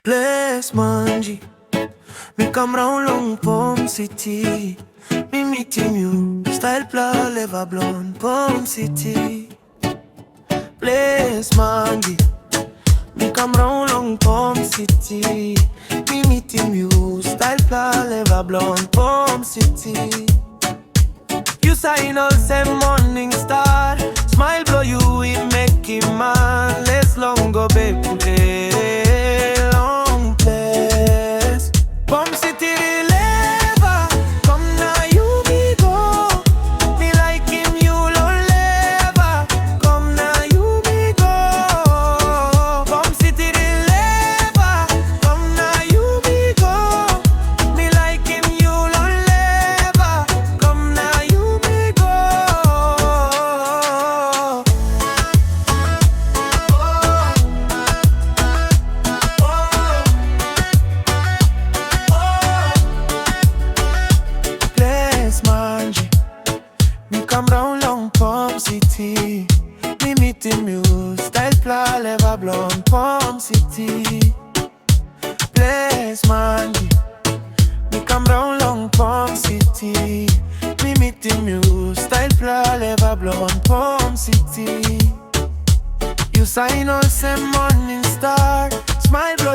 Place Manji, me come round long Palm City. Me meeting you, style pla leva blonde Palm City. Place Manji, me come round long Palm City. Me meeting you, style pla leva blonde Palm City. You sign all same morning star, smile blow you, it make him man. Let's long go baby. Come round long Palm City. Me meeting you, style pla leva blonde Palm City. Place Manji, me come round long Palm City. Me meeting you, style pla leva blonde Palm City. You sign all same morning star, smile blow